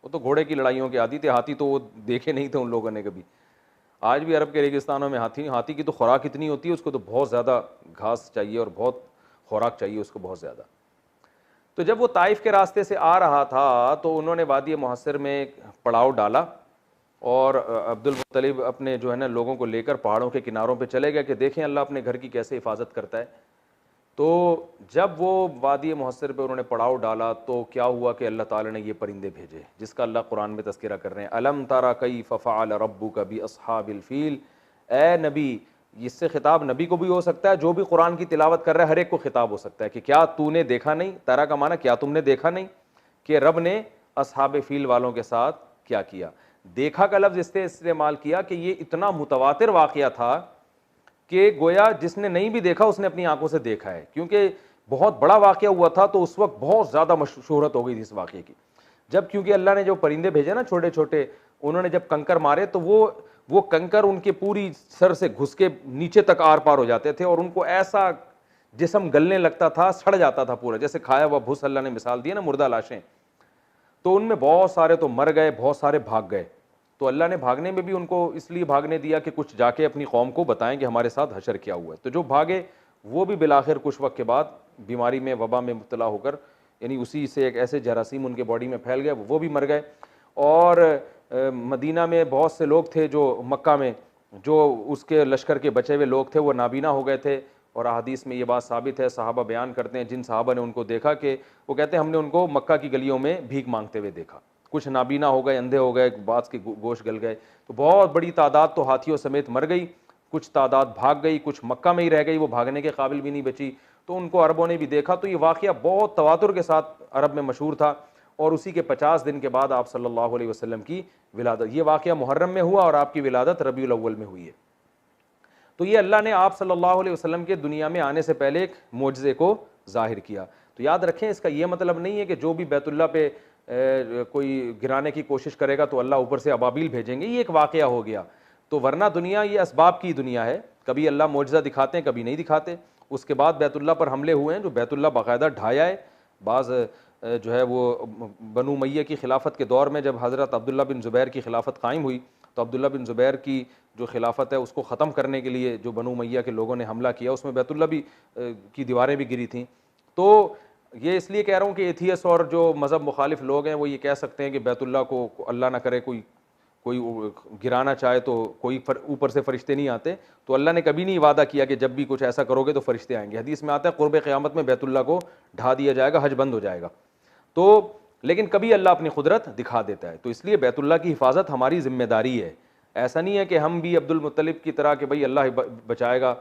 वो तो घोड़े की लड़ाइयों के आदी थे, हाथी तो वो देखे नहीं थे उन लोगों ने कभी। आज भी अरब के रेगिस्तानों में हाथी की तो खुराक इतनी होती है, उसको तो बहुत ज़्यादा घास चाहिए और बहुत खुराक चाहिए उसको, बहुत ज़्यादा। तो जब वो ताइफ के रास्ते से आ रहा था तो उन्होंने वादी मुहस्सिर में एक पड़ाव डाला, और अब्दुल मुत्तलिब अपने जो है ना लोगों को लेकर पहाड़ों के किनारों पे चले गए कि देखें अल्लाह अपने घर की कैसे हिफाजत करता है। तो जब वो वादी मुहस्सिर पे उन्होंने पड़ाव डाला तो क्या हुआ कि अल्लाह ताला ने ये परिंदे भेजे जिसका अल्लाह कुरान में तज़किरा कर रहे हैं, अलम तारा कैफ़ फ़अल रब्बुका बि अस्हाबिल फ़ील। ए नबी, इससे खिताब नबी को भी हो सकता है, जो भी कुरान की तिलावत कर रहा है हर एक को खिताब हो सकता है कि क्या तूने देखा नहीं, तारा का माना क्या तुमने देखा नहीं कि रब ने अस्हाब फ़ील वालों के साथ क्या किया। देखा का लफ्ज़ इससे इस्तेमाल किया कि ये इतना मुतवातिर वाक़या था कि गोया जिसने नहीं भी देखा उसने अपनी आंखों से देखा है, क्योंकि बहुत बड़ा वाक़या हुआ था तो उस वक्त बहुत ज़्यादा शोहरत हो गई थी इस वाक़े की। जब क्योंकि अल्लाह ने जो परिंदे भेजे ना छोटे छोटे, उन्होंने जब कंकर मारे तो वो कंकर उनके पूरी सर से घुस के नीचे तक आर पार हो जाते थे और उनको ऐसा जिस्म गलने लगता था, सड़ जाता था पूरा, जैसे खाया हुआ भूस। अल्लाह ने मिसाल दी है ना मुर्दा लाशें। तो उनमें बहुत सारे तो मर गए, बहुत सारे भाग गए। तो अल्लाह ने भागने में भी उनको इसलिए भागने दिया कि कुछ जाके अपनी कौम को बताएं कि हमारे साथ हशर क्या हुआ है। तो जो भागे वो भी बिलाखिर कुछ वक्त के बाद बीमारी में, वबा में मुब्तला होकर, यानी उसी से एक ऐसे जरासीम उनके बॉडी में फैल गए, वो भी मर गए। और मदीना में बहुत से लोग थे जो मक्का में, जो उसके लश्कर के बचे हुए लोग थे, वो नाबीना हो गए थे। और अहादीस में ये बात साबित है, सहाबा बयान करते हैं जिन सहाबा ने उनको देखा कि वो कहते हैं हमने उनको मक्का की गलियों में भीख मांगते हुए देखा। कुछ नाबीना हो गए, अंधे हो गए, बाज के गोश गल गए। तो बहुत बड़ी तादाद तो हाथियों समेत मर गई, कुछ तादाद भाग गई, कुछ मक्का में ही रह गई, वो भागने के काबिल भी नहीं बची। तो उनको अरबों ने भी देखा। तो ये वाक़या बहुत तवातुर के साथ अरब में मशहूर था। और उसी के 50 दिन के बाद आप सल्लल्लाहु अलैहि वसल्लम की विलादत, ये वाक़या मुहर्रम में हुआ और आपकी विलादत रबीउल अव्वल में हुई है। तो ये अल्लाह ने आप सल्लल्लाहु अलैहि वसल्लम के दुनिया में आने से पहले एक मोजज़े को ज़ाहिर किया। तो याद रखें, इसका ये मतलब नहीं है कि जो भी बैतुल्लाह पे कोई गिराने की कोशिश करेगा तो अल्लाह ऊपर से अबाबील भेजेंगे, ये एक वाक़या हो गया। तो वरना दुनिया ये असबाब की दुनिया है, कभी अल्लाह मोजज़ा दिखाते हैं, कभी नहीं दिखाते। उसके बाद बैतुल्लाह पर हमले हुए हैं, जो बैतुल्लाह बाकायदा ढाया है। बाज़ जो है वो बनु उमय्या की खिलाफत के दौर में जब हज़रत अब्दुल्ला बिन ज़ुबैर की खिलाफत कायम हुई, तो अब्दुल्ला बिन ज़ुबैर की जो खिलाफत है उसको ख़त्म करने के लिए जो बनु उमय्या के लोगों ने हमला किया, उसमें बैतुल्ला भी की दीवारें भी गिरी थीं। तो ये इसलिए कह रहा हूँ कि एथियस और जो मज़हब मुखालिफ लोग हैं वो ये कह सकते हैं कि बैतुल्ला को अल्लाह ना करे कोई कोई गिराना चाहे तो कोई ऊपर से फरिश्ते नहीं आते। तो अल्लाह ने कभी नहीं वादा किया कि जब भी कुछ ऐसा करोगे तो फरिश्ते आएंगे। हदीस में आता है क़ुर्ब क़यामत में बैतुल्ला को ढा दिया जाएगा, हज बंद हो जाएगा। तो लेकिन कभी अल्लाह अपनी कुदरत दिखा देता है। तो इसलिए बैतुल्लाह की हिफाजत हमारी जिम्मेदारी है। ऐसा नहीं है कि हम भी अब्दुल मुत्तलिब की तरह कि भाई अल्लाह बचाएगा,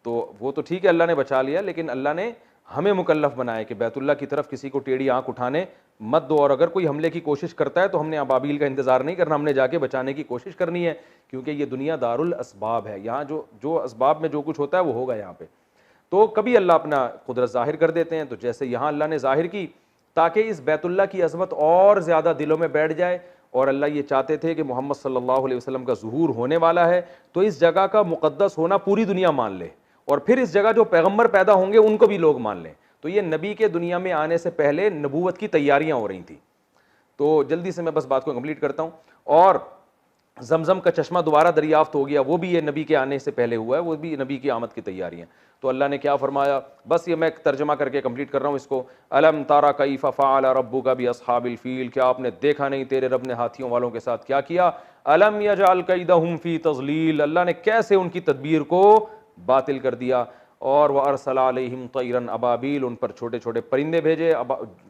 तो वो तो ठीक है अल्लाह ने बचा लिया, लेकिन अल्लाह ने हमें मुकल्लफ बनाया कि बैतुल्लाह की तरफ किसी को टेढ़ी आंख उठाने मत दो। और अगर कोई हमले की कोशिश करता है तो हमने अबाबील का इंतजार नहीं करना, हमने जाके बचाने की कोशिश करनी है, क्योंकि ये दुनिया दारुल असबाब है। यहाँ जो जो असबाब में जो कुछ होता है वो होगा यहाँ पे। तो कभी अल्लाह अपना कुदरत जाहिर कर देते हैं, तो जैसे यहाँ अल्लाह ने जाहिर की ताकि इस बैतुल्लाह की अजमत और ज़्यादा दिलों में बैठ जाए। और अल्लाह ये चाहते थे कि मोहम्मद सल्लल्लाहु अलैहि वसल्लम का ज़ुहूर होने वाला है, तो इस जगह का मुक़द्दस होना पूरी दुनिया मान ले, और फिर इस जगह जो पैगम्बर पैदा होंगे उनको भी लोग मान लें। तो ये नबी के दुनिया में आने से पहले नबूवत की तैयारियां हो रही थी। तो जल्दी से मैं बस बात को कंप्लीट करता हूं। और जमजम का चश्मा दोबारा दरियाफ्त हो गया, वो भी ये नबी के आने से पहले हुआ है, वो भी नबी की आमद की तैयारियां। तो अल्लाह ने क्या फरमाया, बस ये मैं तर्जमा करके कंप्लीट कर रहा हूँ इसको। अलम तारा कैफ़ फ़अल रब्बुका बि अस्हाबिल फ़ील, क्या आपने देखा नहीं तेरे रब ने हाथियों वालों के साथ क्या किया। अलम यजअल कैदहुम फ़ी तज़लील, अल्लाह ने कैसे उनकी तदबीर को बातिल कर दिया। और वह अरसल अलैहिम तैरन अबाबील, उन पर छोटे छोटे परिंदे भेजे,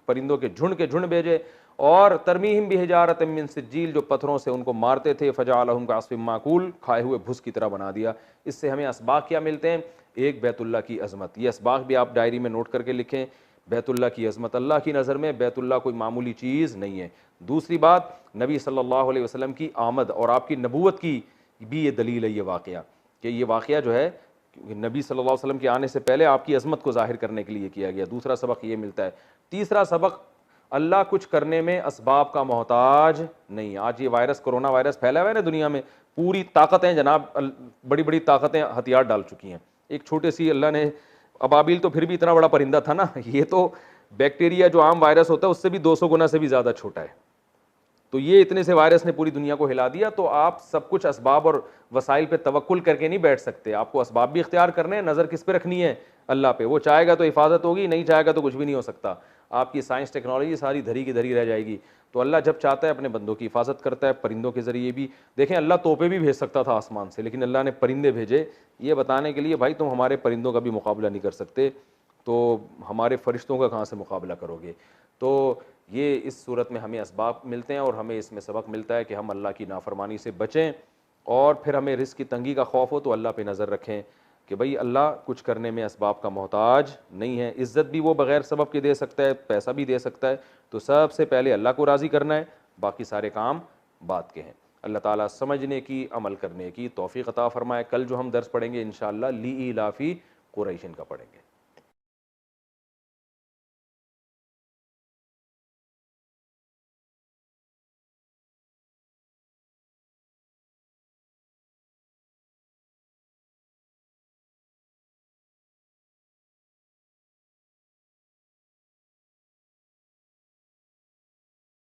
परिंदों के झुंड भेजे। और तरमीहिम बिहिजारत मिन सिज्जील, जो पत्थरों से उनको मारते थे, फजअलहुम कअस्फिम माकूल, खाए हुए भुस की तरह बना दिया। इससे हमें असबाक क्या मिलते हैं, एक बैतुल्लाह की अजमत। ये असबाक भी आप डायरी में नोट करके लिखें। बैतुल्लाह की अजमत, अल्लाह की नज़र में बैतुल्लाह कोई मामूली चीज़ नहीं है। दूसरी बात, नबी सल्लल्लाहु अलैहि वसल्लम की आमद और आपकी नबूवत की भी ये दलील है, ये वाक़या कि ये वाक़या जो है नबी सल्लल्लाहु अलैहि वसल्लम के आने से पहले आपकी अजमत को जाहिर करने के लिए किया गया। दूसरा सबक ये मिलता है। तीसरा सबक, अल्लाह कुछ करने में असबाब का मोहताज नहीं। आज ये वायरस, कोरोना वायरस फैला हुआ है ना दुनिया में, पूरी ताकतें जनाब, बड़ी बड़ी ताकतें हथियार डाल चुकी हैं। एक छोटे सी अल्लाह ने, अबाबिल तो फिर भी इतना बड़ा परिंदा था ना, ये तो बैक्टीरिया जो आम वायरस होता है उससे भी 200 गुना से भी ज़्यादा छोटा है। तो ये इतने से वायरस ने पूरी दुनिया को हिला दिया। तो आप सब कुछ असबाब और वसाइल पे तवक्कुल करके नहीं बैठ सकते, आपको असबाब भी इख्तियार करने हैं। नज़र किस पे रखनी है, अल्लाह पे। वो चाहेगा तो हिफाजत होगी, नहीं चाहेगा तो कुछ भी नहीं हो सकता। आपकी साइंस टेक्नोलॉजी सारी धरी की धरी रह जाएगी। तो अल्लाह जब चाहता है अपने बंदों की हिफाजत करता है, परिंदों के ज़रिए भी। देखें, अल्लाह तोपे भी भेज सकता था आसमान से, लेकिन अल्लाह ने परिंदे भेजे, ये बताने के लिए भाई तुम हमारे परिंदों का भी मुकाबला नहीं कर सकते, तो हमारे फरिश्तों का कहाँ से मुकाबला करोगे। तो ये इस सूरत में हमें असबाब मिलते हैं और हमें इसमें सबक मिलता है कि हम अल्लाह की नाफरमानी से बचें। और फिर हमें रिज़्क़ की तंगी का खौफ हो तो अल्लाह पे नज़र रखें कि भाई अल्लाह कुछ करने में असबाब का मोहताज नहीं है। इज़्ज़त भी वो बग़ैर सबब के दे सकता है, पैसा भी दे सकता है। तो सबसे पहले अल्लाह को राज़ी करना है, बाकी सारे काम बात के हैं। अल्लाह ताला समझने की, अमल करने की तौफ़ीक़ अता फ़रमाए। कल जो हम दर्स पढ़ेंगे इंशाअल्लाह ली इलाफ़ी कुरैशिन का पढ़ेंगे।